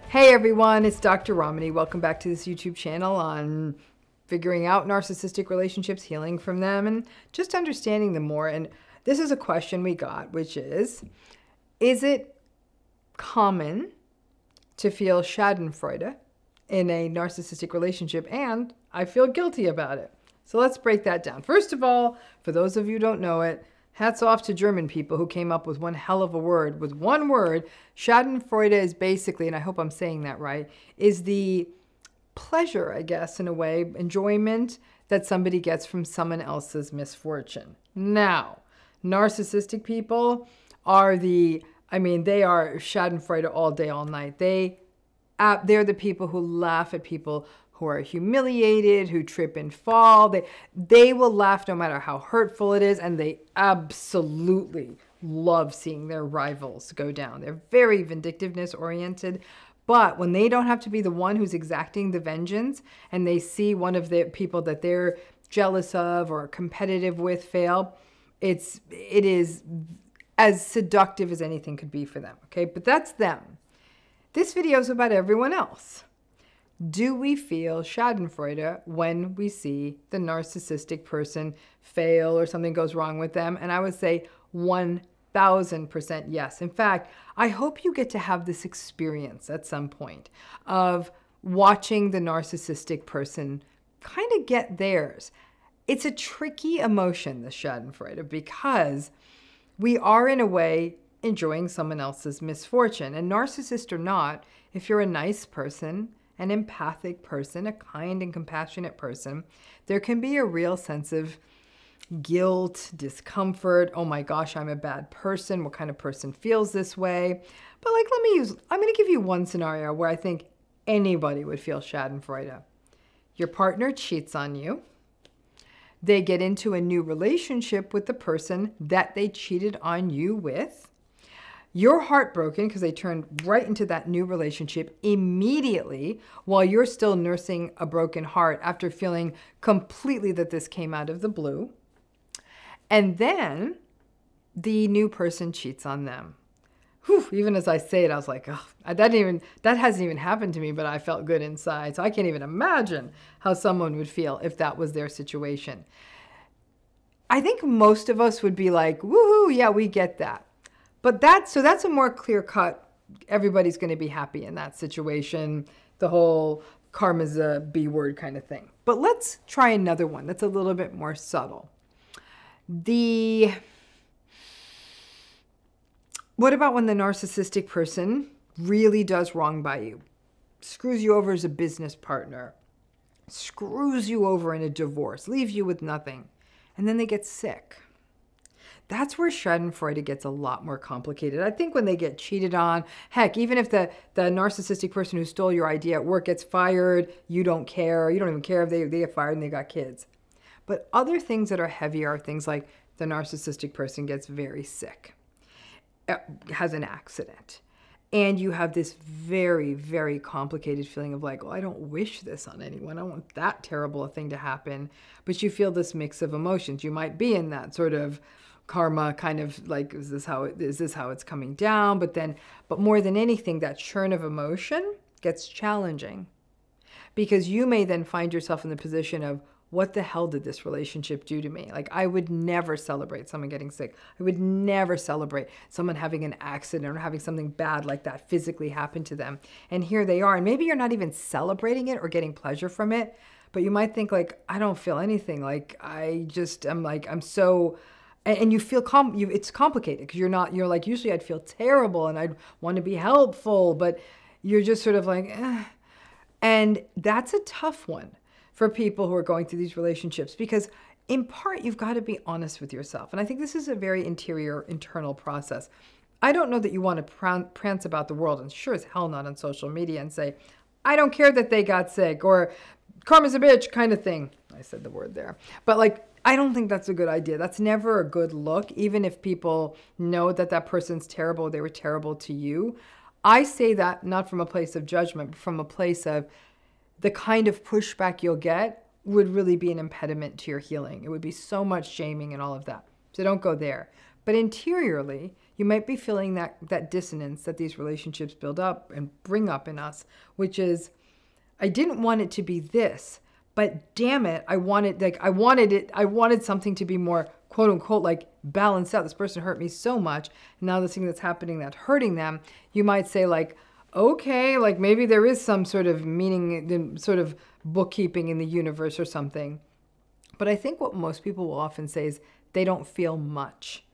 Hey everyone, it's Dr. Ramani. Welcome back to this YouTube channel on figuring out narcissistic relationships, healing from them, and just understanding them more. And this is a question we got, which is it common to feel Schadenfreude in a narcissistic relationship? And I feel guilty about it. So let's break that down. First of all, for those of you who don't know it, hats off to German people who came up with one hell of a word. With one word, Schadenfreude is basically, and I hope I'm saying that right, is the pleasure, I guess, in a way, enjoyment that somebody gets from someone else's misfortune. Now, narcissistic people are they are Schadenfreude all day, all night. They're the people who laugh at people who are humiliated, who trip and fall. They will laugh no matter how hurtful it is, and they absolutely love seeing their rivals go down. They're very vindictiveness oriented, but when they don't have to be the one who's exacting the vengeance, and they see one of the people that they're jealous of or competitive with fail, it is as seductive as anything could be for them, okay? But that's them. This video is about everyone else. Do we feel Schadenfreude when we see the narcissistic person fail or something goes wrong with them? And I would say 1000% yes. In fact, I hope you get to have this experience at some point of watching the narcissistic person kind of get theirs. It's a tricky emotion, the Schadenfreude, because we are in a way enjoying someone else's misfortune. And narcissist or not, if you're a nice person, an empathic person, a kind and compassionate person, there can be a real sense of guilt, discomfort. Oh my gosh, I'm a bad person. What kind of person feels this way? But I'm going to give you one scenario where I think anybody would feel Schadenfreude. Your partner cheats on you. They get into a new relationship with the person that they cheated on you with. You're heartbroken because they turned right into that new relationship immediately while you're still nursing a broken heart after feeling completely that this came out of the blue. And then the new person cheats on them. Whew, even as I say it, I was like, oh, that hasn't even happened to me, but I felt good inside. So I can't even imagine how someone would feel if that was their situation. I think most of us would be like, woohoo, yeah, we get that. But that's a more clear cut, everybody's going to be happy in that situation, the whole karma's a B word kind of thing. But let's try another one that's a little bit more subtle. What about when the narcissistic person really does wrong by you? Screws you over as a business partner, screws you over in a divorce, leaves you with nothing, and then they get sick. That's where Schadenfreude gets a lot more complicated. I think when they get cheated on, heck, even if the narcissistic person who stole your idea at work gets fired, you don't care. You don't even care if they get fired and they got kids. But other things that are heavier are things like the narcissistic person gets very sick, has an accident, and you have this very, very complicated feeling of like, oh, I don't wish this on anyone. I don't want that terrible a thing to happen. But you feel this mix of emotions. You might be in that sort of karma kind of like, is this how it's coming down? But more than anything, that churn of emotion gets challenging because you may then find yourself in the position of, what the hell did this relationship do to me? Like, I would never celebrate someone getting sick. I would never celebrate someone having an accident or having something bad like that physically happen to them. And here they are. And maybe you're not even celebrating it or getting pleasure from it, but you might think like, I don't feel anything. Like, I'm so... And you feel it's complicated because you're like, usually I'd feel terrible and I'd want to be helpful, but you're just sort of like, eh. And that's a tough one for people who are going through these relationships because in part, you've got to be honest with yourself. And I think this is a very internal process. I don't know that you want to prance about the world, and sure as hell not on social media, and say, I don't care that they got sick, or karma's a bitch kind of thing. I said the word there. But like, I don't think that's a good idea. That's never a good look, even if people know that that person's terrible, they were terrible to you. I say that not from a place of judgment, but from a place of the kind of pushback you'll get would really be an impediment to your healing. It would be so much shaming and all of that. So don't go there. But interiorly, you might be feeling that dissonance that these relationships build up and bring up in us, which is, I didn't want it to be this, but damn it, I wanted something to be more quote unquote like balanced out. This person hurt me so much. And now this thing that's happening that's hurting them, you might say like, okay, like maybe there is some sort of meaning, sort of bookkeeping in the universe or something. But I think what most people will often say is they don't feel much.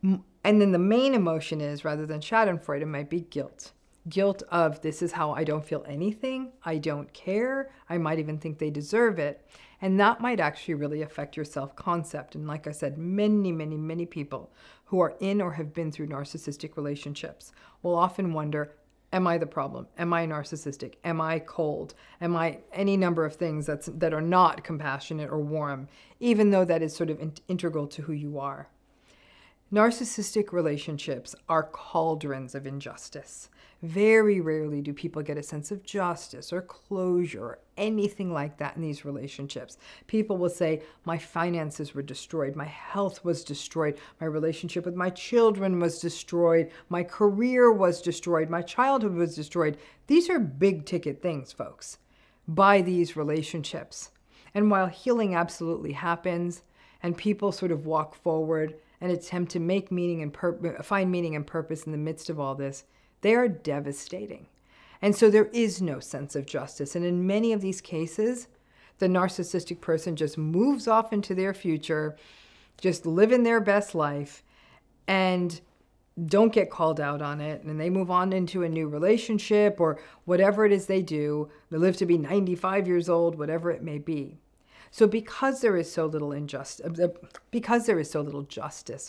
And then the main emotion is, rather than Schadenfreude, it might be guilt. Guilt of, this is how I don't feel anything. I don't care. I might even think they deserve it. And that might actually really affect your self-concept. And like I said, many, many, many people who are in or have been through narcissistic relationships will often wonder, am I the problem? Am I narcissistic? Am I cold? Am I any number of things that are not compassionate or warm, even though that is sort of integral to who you are? Narcissistic relationships are cauldrons of injustice. Very rarely do people get a sense of justice or closure or anything like that in these relationships. People will say, my finances were destroyed, my health was destroyed, my relationship with my children was destroyed, my career was destroyed, my childhood was destroyed. These are big ticket things, folks, by these relationships. And while healing absolutely happens and people sort of walk forward and attempt to make meaning and find meaning and purpose in the midst of all this, they are devastating. And so there is no sense of justice. And in many of these cases, the narcissistic person just moves off into their future, just living their best life, and don't get called out on it. And they move on into a new relationship or whatever it is they do. They live to be 95 years old, whatever it may be. So because there is so little justice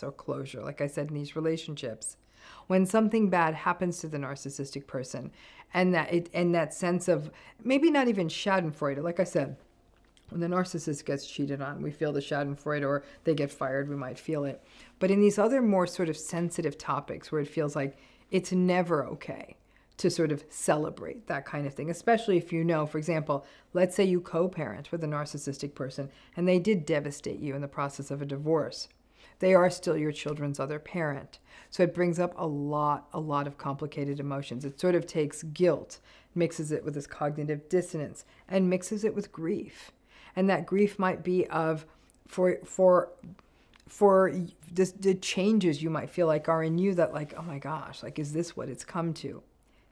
or closure, like I said, in these relationships, when something bad happens to the narcissistic person, and that sense of maybe not even Schadenfreude, like I said, when the narcissist gets cheated on, we feel the Schadenfreude, or they get fired, we might feel it. But in these other more sort of sensitive topics where it feels like it's never okay to sort of celebrate that kind of thing, especially if you know, for example, let's say you co-parent with a narcissistic person and they did devastate you in the process of a divorce. They are still your children's other parent. So it brings up a lot of complicated emotions. It sort of takes guilt, mixes it with this cognitive dissonance, and mixes it with grief. And that grief might be of, for the changes you might feel like are in you that like, oh my gosh, like, is this what it's come to?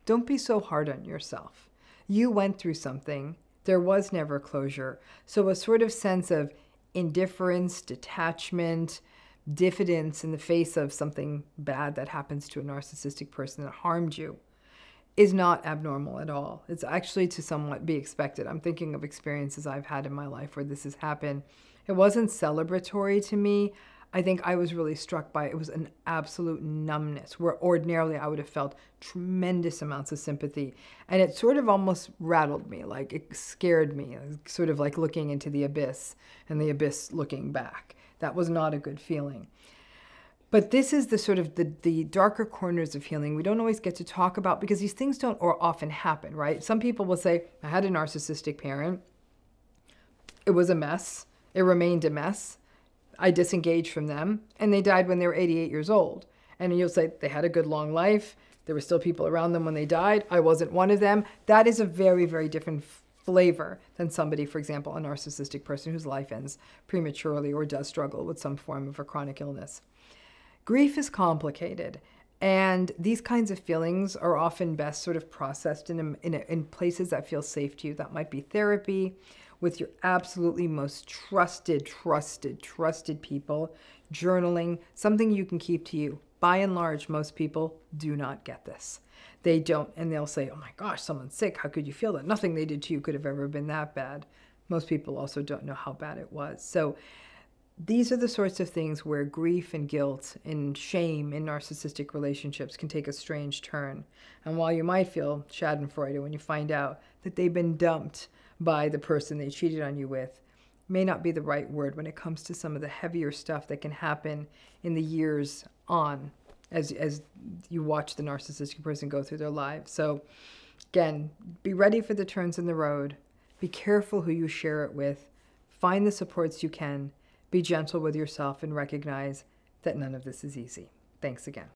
Don't be so hard on yourself. You went through something. There was never closure. So a sort of sense of indifference, detachment, diffidence in the face of something bad that happens to a narcissistic person that harmed you is not abnormal at all. It's actually to somewhat be expected. I'm thinking of experiences I've had in my life where this has happened. It wasn't celebratory to me. I think I was really struck by it was an absolute numbness where ordinarily I would have felt tremendous amounts of sympathy. And it sort of almost rattled me, like it scared me, sort of like looking into the abyss and the abyss looking back. That was not a good feeling. But this is the sort of the darker corners of healing we don't always get to talk about because these things don't often happen, right? Some people will say, I had a narcissistic parent. It was a mess. It remained a mess. I disengaged from them, and they died when they were 88 years old. And you'll say they had a good long life. There were still people around them when they died. I wasn't one of them. That is a very, very different flavor than somebody, for example, a narcissistic person whose life ends prematurely or does struggle with some form of a chronic illness. Grief is complicated, and these kinds of feelings are often best sort of processed in places that feel safe to you. That might be therapy, with your absolutely most trusted people, journaling, something you can keep to you. By and large, most people do not get this. They don't, and they'll say, oh my gosh, someone's sick. How could you feel that? Nothing they did to you could have ever been that bad. Most people also don't know how bad it was. So these are the sorts of things where grief and guilt and shame in narcissistic relationships can take a strange turn. And while you might feel Schadenfreude when you find out that they've been dumped by the person they cheated on you with, may not be the right word when it comes to some of the heavier stuff that can happen in the years on as you watch the narcissistic person go through their lives. So again, be ready for the turns in the road. Be careful who you share it with. Find the supports you can. Be gentle with yourself and recognize that none of this is easy. Thanks again.